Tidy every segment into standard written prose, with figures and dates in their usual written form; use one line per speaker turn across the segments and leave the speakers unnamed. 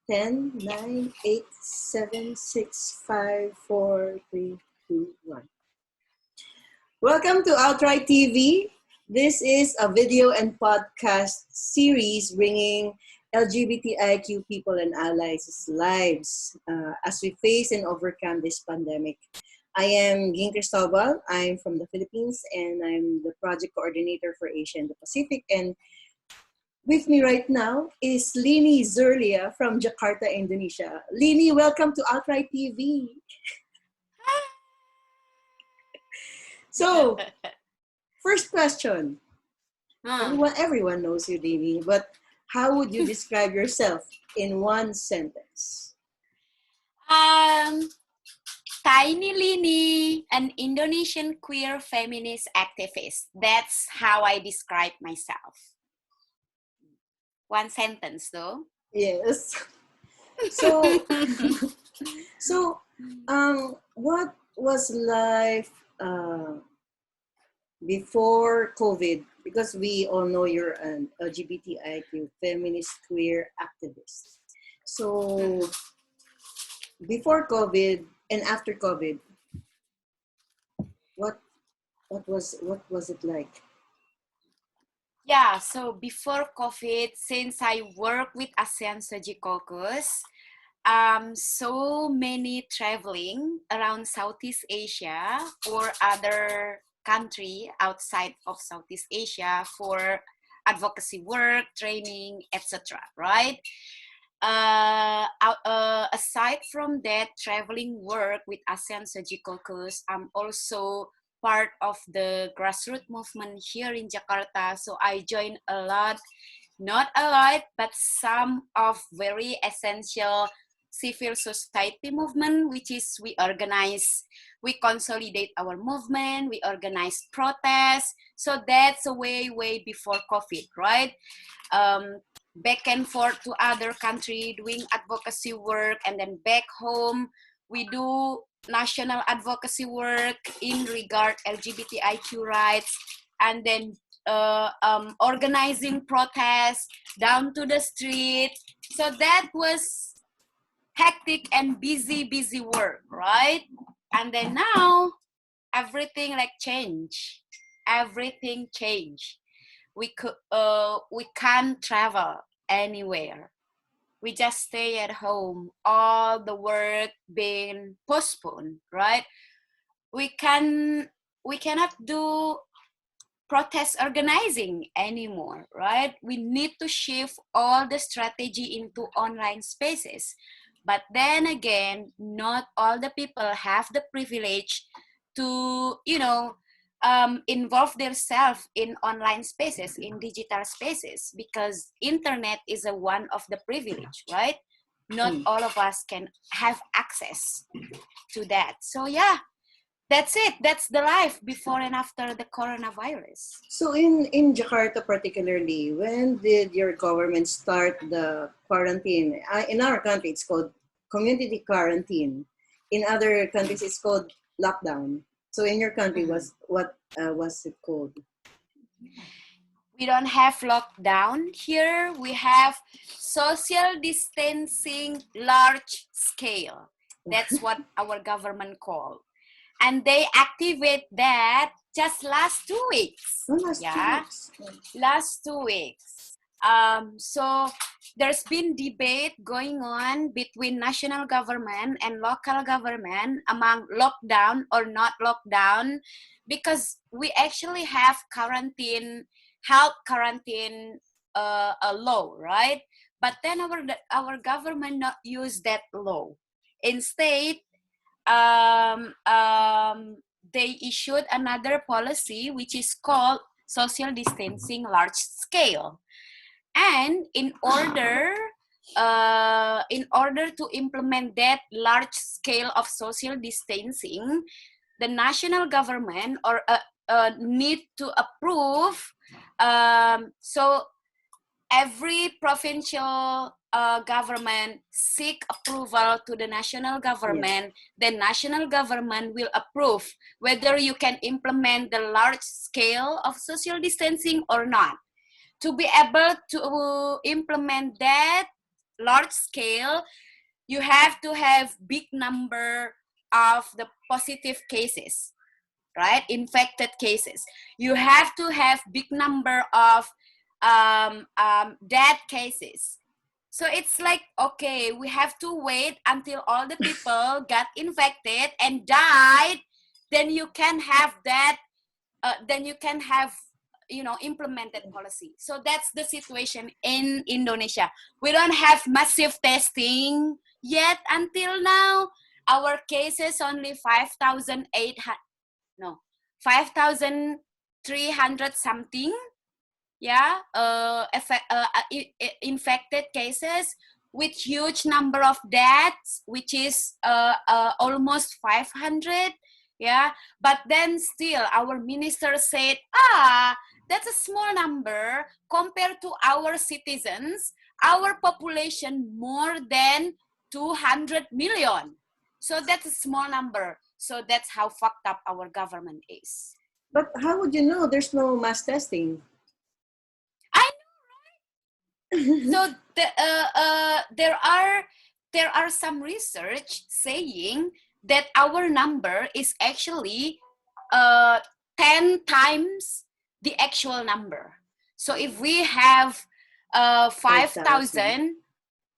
10, 9, 8, 7, 6, 5, 4, 3, 2, 1. Welcome to OutRight TV. This is a video and podcast series bringing LGBTIQ people and allies' lives as we face and overcome this pandemic. I am Ging Cristobal. I'm from the Philippines and I'm the project coordinator for Asia and the Pacific. And with me right now is Lini Zurlia from Jakarta, Indonesia. Lini, welcome to OutRight TV. So, first question. Everyone knows you, Lini, but how would you describe yourself in one sentence?
Tiny Lini, an Indonesian queer feminist activist. That's how I describe myself. One sentence, though.
Yes. So, what was life before COVID? Because we all know you're an LGBTIQ feminist queer activist. So, before COVID and after COVID, what was it like?
Yeah, so before COVID, since I work with ASEAN Study Caucus, so many traveling around Southeast Asia or other country outside of Southeast Asia for advocacy work, training, etc. Right? Aside from that traveling work with ASEAN Study Caucus, I'm also part of the grassroots movement here in Jakarta. So I joined a lot, not a lot, but some of very essential civil society movement, which is we consolidate our movement, we organize protests. So that's a way before COVID, right? Back and forth to other country doing advocacy work, and then back home we do national advocacy work in regard LGBTIQ rights, and then organizing protests down to the street. So that was hectic and busy work, right? And then now everything changed. Everything changed. We can't travel anywhere. We just stay at home. All the work being postponed, right? We cannot do protest organizing anymore, right? We need to shift all the strategy into online spaces. But then again, not all the people have the privilege to, involve themselves in online spaces, in digital spaces, because internet is one of the privilege, right? Not all of us can have access to that. So yeah, that's it. That's the life before and after the coronavirus.
So in Jakarta particularly, when did your government start the quarantine? In our country, it's called community quarantine. In other countries, it's called lockdown. So in your country, what was it called?
We don't have lockdown here. We have social distancing large scale. That's what our government called. And they activate that just last 2 weeks. Last 2 weeks. So there's been debate going on between national government and local government among lockdown or not lockdown, because we actually have health quarantine law, right? But then our government not use that law. Instead, they issued another policy which is called social distancing large scale. And in order to implement that large scale of social distancing, the national government need to approve. So every provincial government seek approval to the national government. Yes. The national government will approve whether you can implement the large scale of social distancing or not. To be able to implement that, large scale, you have to have big number of the positive cases, right? Infected cases. You have to have big number of dead cases. So it's like, okay, we have to wait until all the people got infected and died, then you can have that, then you can have, implemented policy. So that's the situation in Indonesia. We don't have massive testing yet until now. Our cases only 5,800, no, 5,300 something, yeah, infected cases with huge number of deaths, which is almost 500, yeah. But then still our minister said, that's a small number compared to our citizens. Our population more than 200 million. So that's a small number. So that's how fucked up our government is.
But how would you know there's no mass testing?
I know, right? So there are some research saying that our number is actually 10 times the actual number. So if we have 5,000,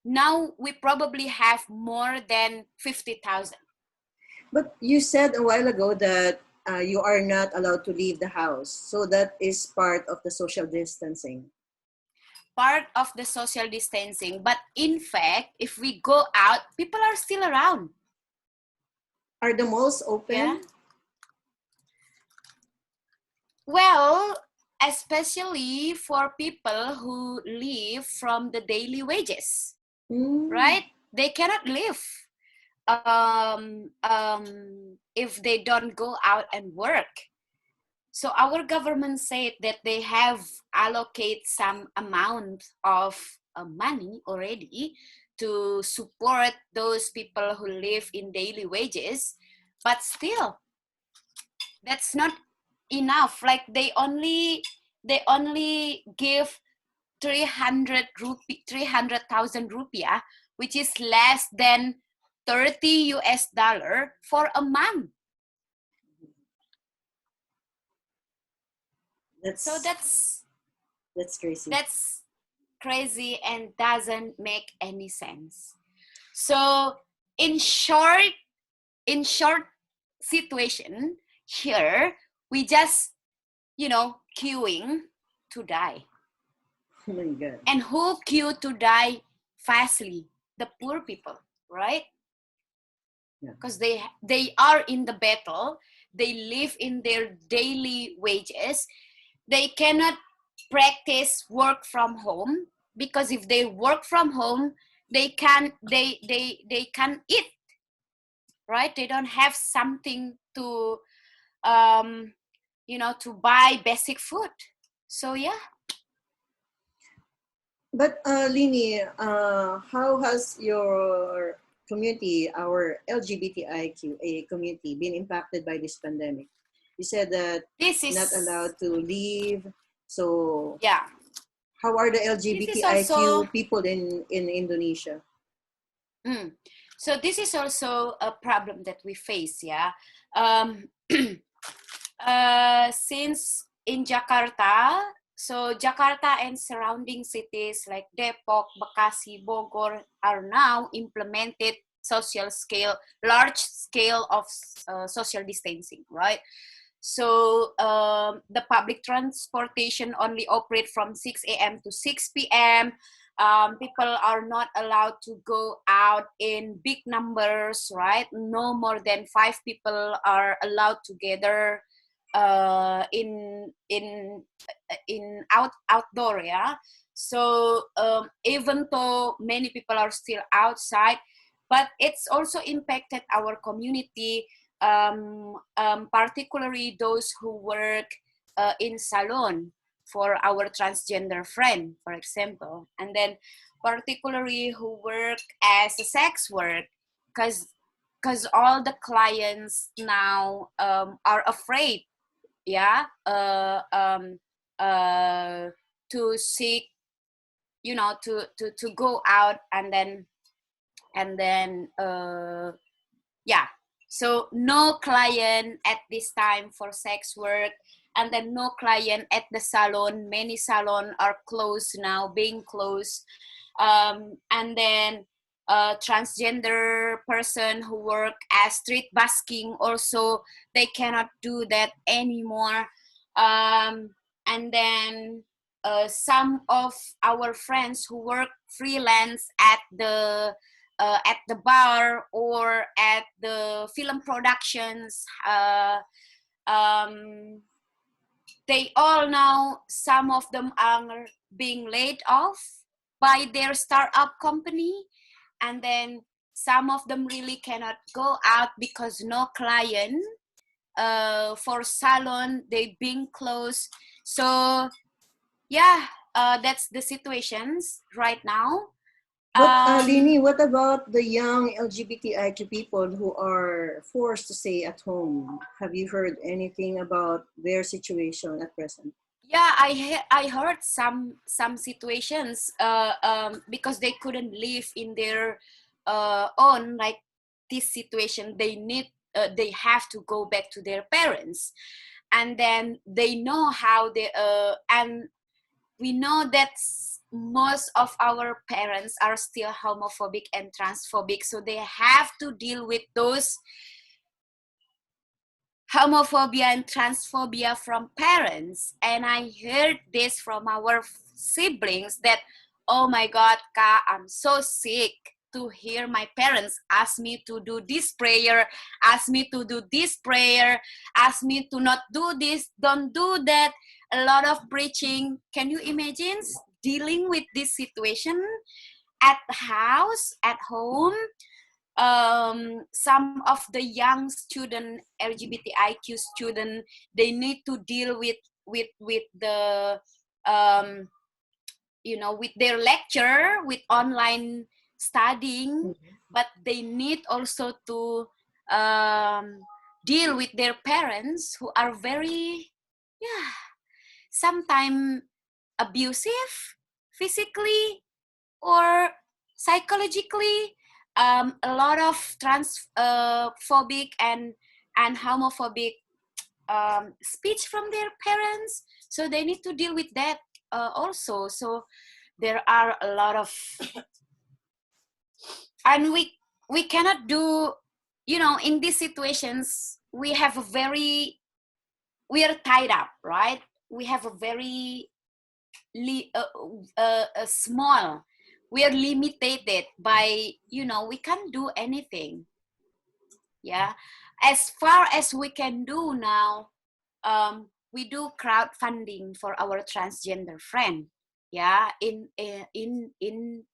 now we probably have more than 50,000.
But you said a while ago that you are not allowed to leave the house. So that is part of the social distancing.
Part of the social distancing. But in fact, if we go out, people are still around.
Are the malls open?
Yeah. Well, especially for people who live from the daily wages, right? They cannot live if they don't go out and work. So our government said that they have allocate some amount of money already to support those people who live in daily wages, but still, that's not enough. Like they only give 300,000 rupiah, which is less than $30 for a month. That's
crazy.
That's crazy and doesn't make any sense. So in short situation here, we just, queuing to die.
Oh my God.
And who queue to die fastly? The poor people, right? Because they are in the battle. They live in their daily wages. They cannot practice work from home, because if they work from home, they can eat, right? They don't have something to to buy basic food. So yeah.
But Lini, how has your community, our LGBTIQ community, been impacted by this pandemic? You said that
this is
not allowed to leave. So
yeah,
how are the LGBTIQ
also,
people in Indonesia?
So this is also a problem that we face, yeah. Since in Jakarta, so Jakarta and surrounding cities like Depok, Bekasi, Bogor are now implemented large scale of social distancing, right? So the public transportation only operate from 6 a.m. to 6 p.m. People are not allowed to go out in big numbers, right? No more than 5 people are allowed together in outdoor, yeah. So even though many people are still outside, but it's also impacted our community, particularly those who work in salon for our transgender friend, for example, and then particularly who work as a sex work, because all the clients now are afraid, yeah, to seek you know, to go out, and then yeah, so no client at this time for sex work, and then no client at the salon. Many salon are closed now, being closed. And then transgender person who work as street busking also, they cannot do that anymore. And then some of our friends who work freelance at the bar or at the film productions, they all now, some of them are being laid off by their startup company, and then some of them really cannot go out because no client. For salon, they being closed. So yeah, that's the situations right now.
But Lini, what about the young LGBTIQ people who are forced to stay at home? Have you heard anything about their situation at present?
Yeah, I heard some situations because they couldn't live in their own, like this situation. They have to go back to their parents, and then they know how they and we know that most of our parents are still homophobic and transphobic, so they have to deal with those homophobia and transphobia from parents. And I heard this from our siblings that, oh my God, Ka, I'm so sick to hear my parents ask me to do this prayer, ask me to do this prayer, ask me to not do this, don't do that. A lot of preaching. Can you imagine dealing with this situation at the house, at home? Some of the young student, LGBTIQ student, they need to deal with the with their lecture, with online studying, but they need also to deal with their parents who are very, yeah, sometimes abusive physically or psychologically. A lot of transphobic and homophobic speech from their parents, so they need to deal with that also. So there are a lot of, and we cannot do, in these situations we have we are tied up, right? We have a very small, we are limited by, we can't do anything. Yeah, as far as we can do now, we do crowdfunding for our transgender friend, yeah, in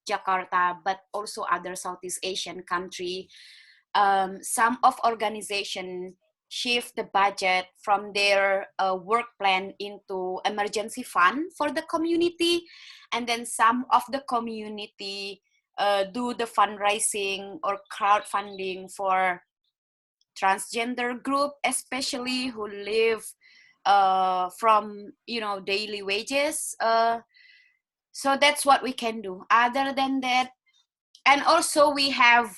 Jakarta, but also other Southeast Asian country. Some of organization shift the budget from their work plan into emergency fund for the community, and then some of the community do the fundraising or crowdfunding for transgender group, especially who live from daily wages. So that's what we can do. Other than that, and also we have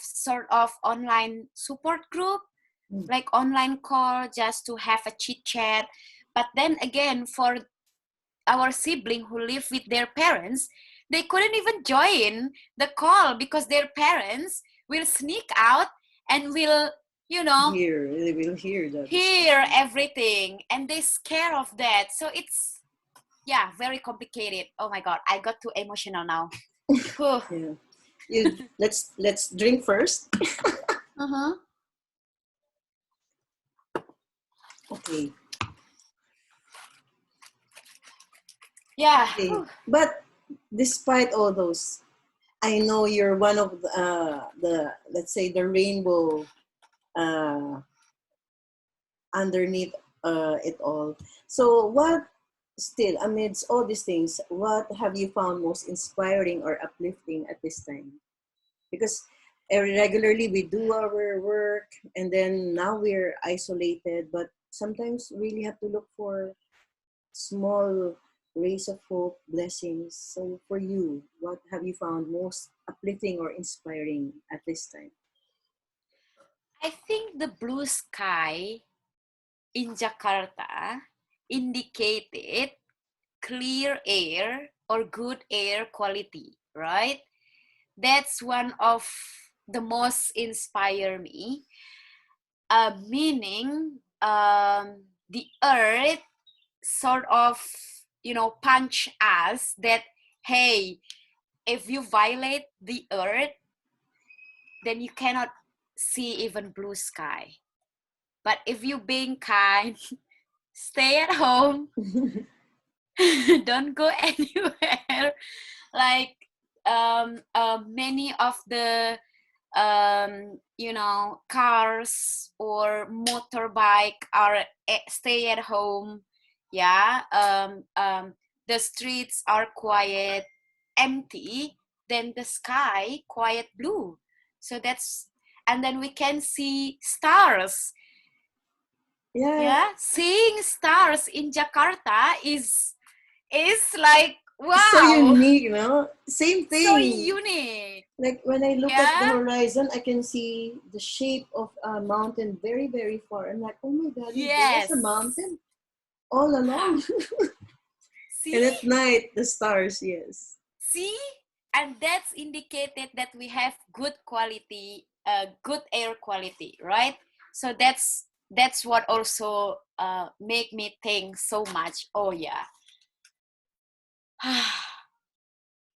sort of online support group, like online call, just to have a chit chat. But then again, for our sibling who live with their parents, they couldn't even join the call because their parents will sneak out and will,
They will hear that.
hear everything, and they scare of that. So it's, yeah, very complicated. Oh my God, I got too emotional now.
Yeah. Let's drink first. Okay.
Yeah.
Okay. But despite all those, I know you're one of the let's say the rainbow underneath it all. So what still, amidst all these things, what have you found most inspiring or uplifting at this time? Because regularly we do our work and then now we're isolated, but sometimes we really have to look for small rays of hope, blessings. So for you, what have you found most uplifting or inspiring at this time?
I think the blue sky in Jakarta indicated clear air or good air quality, right? That's one of the most inspire me. Meaning the earth sort of, punch us that, hey, if you violate the earth, then you cannot see even blue sky. But if you being kind, stay at home, don't go anywhere. Like many of the cars or motorbike are stay at home. Yeah. The streets are quiet, empty. Then the sky quiet blue. So that's, and then we can see stars.
Yeah,
Yeah, seeing stars in Jakarta is like,
it's so
wow,
unique, no? Same
so
thing.
unique.
Like when I look at the
Yeah.
horizon, I can see the shape of a mountain very, very far. I'm like, oh my God, there's a
Yes.
mountain all along.
Ha. See?
And at night, the stars, yes.
See? And that's indicated that we have good quality, good air quality, right? So that's what also make me think so much. Oh yeah.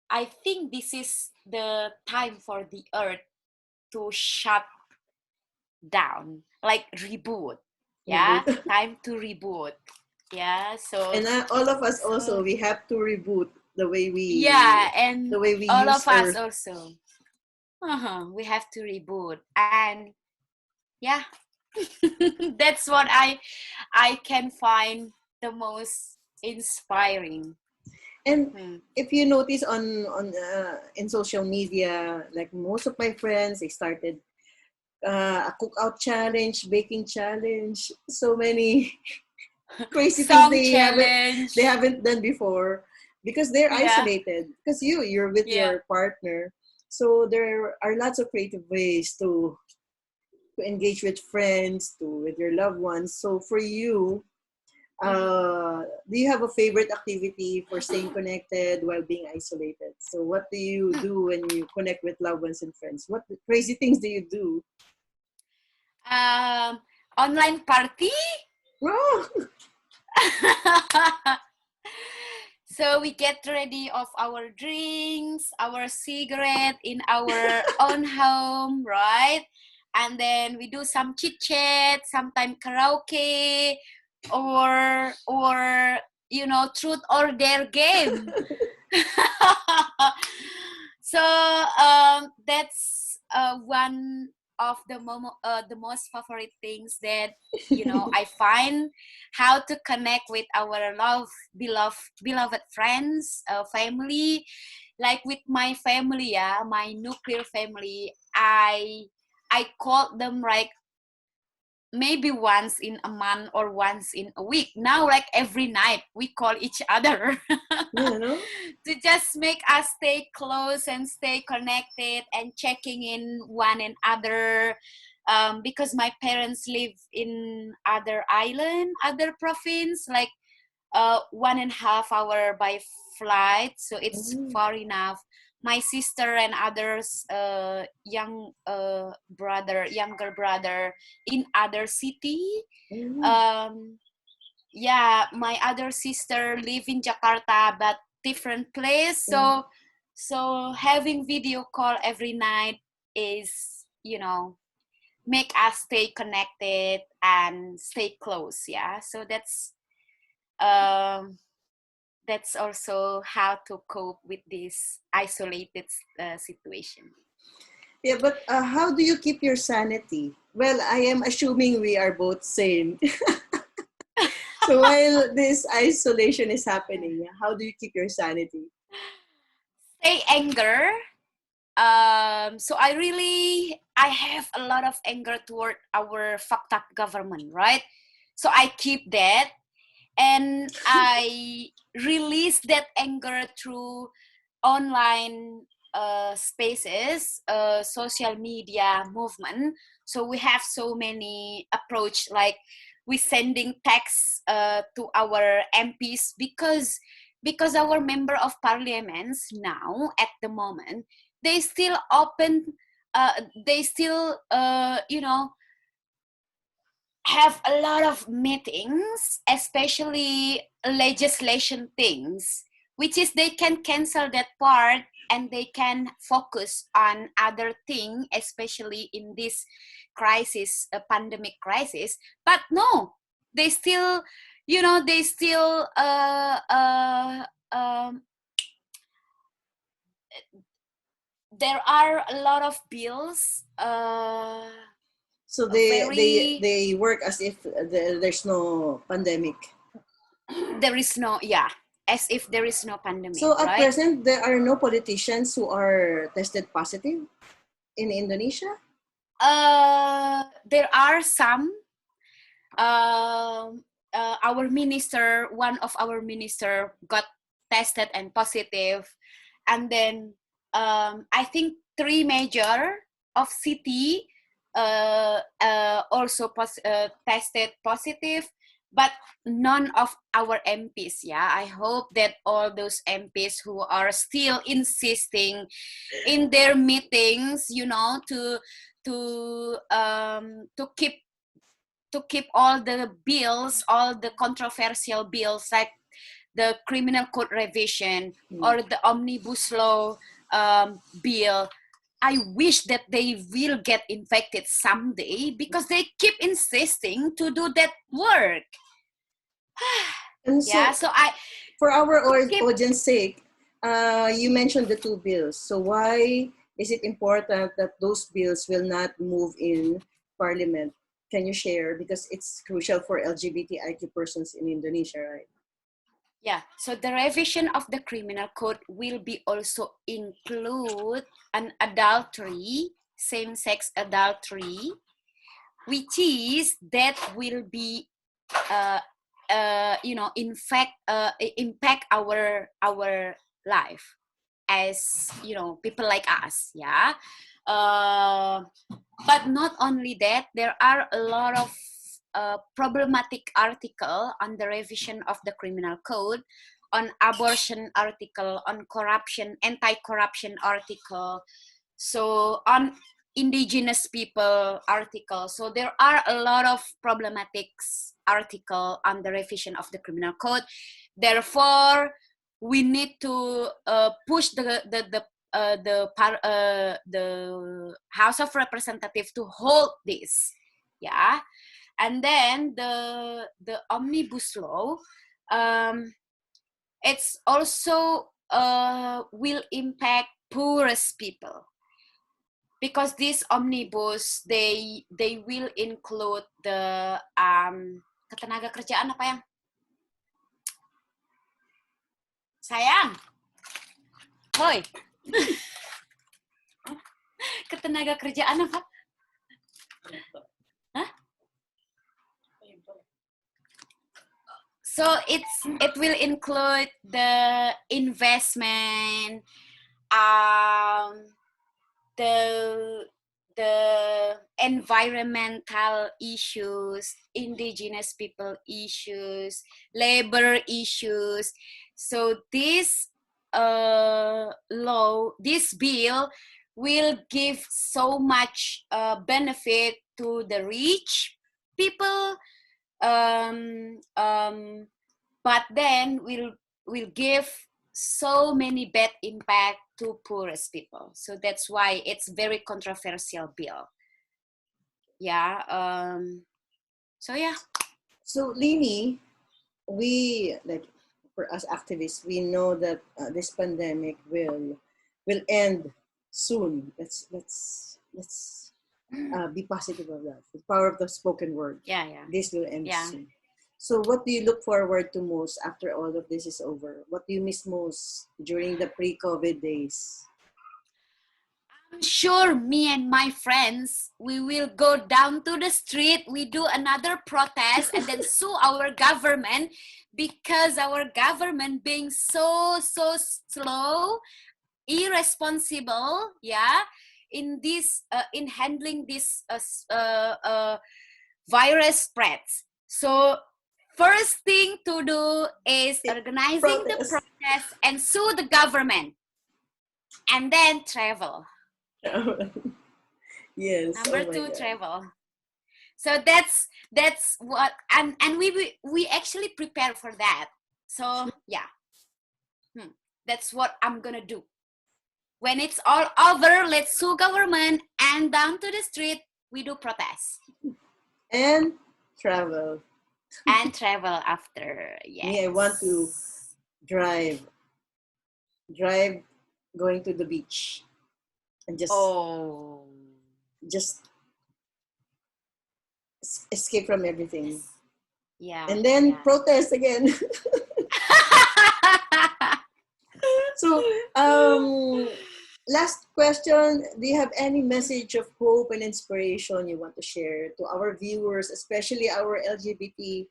I think this is the time for the earth to shut down, like reboot. Yeah,
Reboot.
time to reboot. Yeah, so
And all of us
so
also, we have to reboot
yeah,
the
and
way we
all
use
of us
Earth.
also. We have to reboot, and yeah, that's what I can find the most inspiring.
And
Hmm.
if you notice in social media, like most of my friends, they started a cookout challenge, baking challenge, so many crazy things
Song
they
challenge.
haven't done before because they're
Yeah,
isolated. Because you're with
yeah.
your partner, so there are lots of creative ways to engage with friends, to with your loved ones. So for you,
Mhm.
do you have a favorite activity for staying connected while being isolated? So what do you do when you connect with loved ones and friends? What crazy things do you do?
um, Online party.
Oh,
So we get ready of our drinks, our cigarette in our own home, right? And then we do some chit chat, sometimes karaoke, or truth or dare game. So that's one of the most favorite things that I find, how to connect with our beloved friends, family, like with my family, yeah, my nuclear family. I call them like maybe once in a month or once in a week. Now, like every night, we call each other
yeah, no?
to just make us stay close and stay connected and checking in one another. Because my parents live in other island, other province, like 1.5 hour by flight, so it's
Mm,
far enough. My sister and others, younger brother in other city.
mm,
um yeah, my other sister live in Jakarta but different place.
mm.
So having video call every night is, make us stay connected and stay close. Yeah, so um that's also how to cope with this isolated situation.
Yeah, but how do you keep your sanity? Well, I am assuming we are both sane. So while this isolation is happening, how do you keep your sanity?
Stay anger. So I have a lot of anger toward our fucked up government, right? So I keep that, and I release that anger through online spaces, social media movement. So we have so many approach, like we sending texts to our MPs, because our member of parliaments now at the moment, they still open, they still have a lot of meetings, especially legislation things, which is they can cancel that part and they can focus on other thing, especially in this crisis, a pandemic crisis. But no, they still, they still there are a lot of bills.
So they
Very,
they work as if there's no pandemic.
there is no, yeah, as if there is no pandemic,
So at
right?
present, there are no politicians who are tested positive in Indonesia.
There are some. Our minister, one of our minister, got tested and positive, and then I think three major of city also tested positive, but none of our MPs. Yeah, I hope that all those MPs who are still insisting in their meetings, to keep all the bills, all the controversial bills, like the criminal code revision or the omnibus law bill. I wish that they will get infected someday, because they keep insisting to do that work.
And
Yeah,
so,
so I
for our
keep,
audience sake, you mentioned the two bills. So why is it important that those bills will not move in Parliament? Can you share? Because it's crucial for LGBTIQ persons in Indonesia, right?
yeah, so the revision of the criminal code will be also include an adultery, same-sex adultery, which is that will be in fact impact our life as people like us. Yeah. uh, but not only that, there are a lot of problematic article on the revision of the criminal code, on abortion article, on corruption, anti-corruption article, so on indigenous people article. So there are a lot of problematics article on the revision of the criminal code. Therefore, we need to push the House of Representatives to hold this. Yeah. And then the omnibus law, it's also will impact poorest people, because this omnibus, they will include the ketenaga kerjaan apa yang sayang, hoi, ketenaga kerjaan apa? Hah? So it will include the investment, the environmental issues, indigenous people issues, labor issues. So this law, this bill will give so much benefit to the rich people, but then will give so many bad impact to poorest people. So that's why it's very controversial bill. Yeah. So yeah.
So Lini, we like for us activists, we know that this pandemic will end soon. Let's be positive of that. The power of the spoken word.
Yeah, yeah.
This will end
Yeah.
soon. So what do you look forward to most after all of this is over? What do you miss most during the pre-COVID days?
I'm sure me and my friends, we will go down to the street, we do another protest and then sue our government because our government being so slow, irresponsible, yeah, in this in handling this virus spreads. So first thing to do is organizing the
Protest.
protest and sue the government, and then travel.
Yes.
Number
Oh my
two,
God.
travel. So that's what, and we actually prepare for that. So yeah, that's what I'm gonna do. When it's all over, let's sue government and down to the street we do protest
And travel.
and travel after.
Me, I want to
Yes.
drive, going to the beach, and
Oh.
just escape from everything,
Yeah.
and then
Yeah.
protest again. So, last question: do you have any message of hope and inspiration you want to share to our viewers, especially our LGBTIQA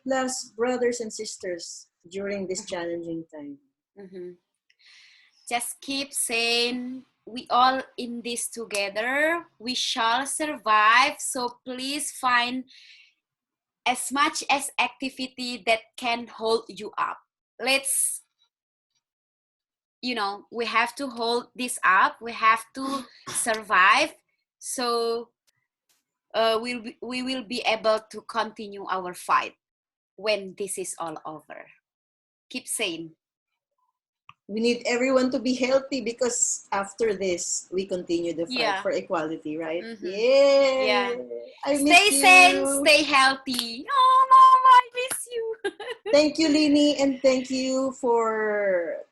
plus brothers and sisters during this challenging time?
Mm-hmm. Just keep saying we all in this together. We shall survive. So please find as much as activity that can hold you up. Let's, we have to hold this up. We have to survive. So we will be able to continue our fight when this is all over. Keep saying.
We need everyone to be healthy because after this, we continue the fight
Yeah.
for equality, right?
Mm-hmm.
Yeah.
Yeah.
I miss
Stay
you.
sane, stay healthy. Oh, Mama, I miss you.
Thank you, Lini, and thank you for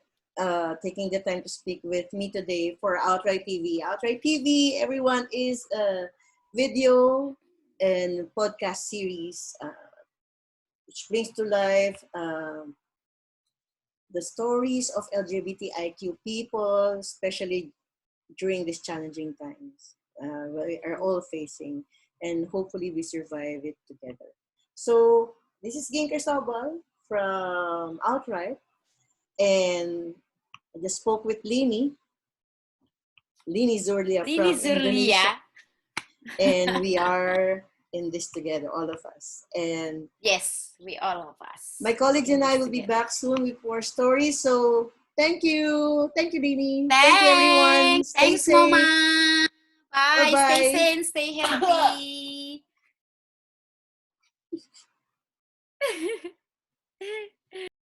taking the time to speak with me today for OutRight TV. OutRight TV, everyone, is a video and podcast series which brings to life the stories of LGBTIQ people, especially during these challenging times we are all facing, and hopefully we survive it together. So this is Ginker Sabal from OutRight, and I just spoke with Lini Zurlia
Lini
from Indonesia,
Zurlia.
and we are in this together, all of us. And
Yes, we all of us.
my colleagues and I will be back soon with more stories. So thank you, Lini. Thank you, everyone. Stay
Thanks,
safe.
Mama. Bye.
Bye-bye.
Stay sane, stay healthy.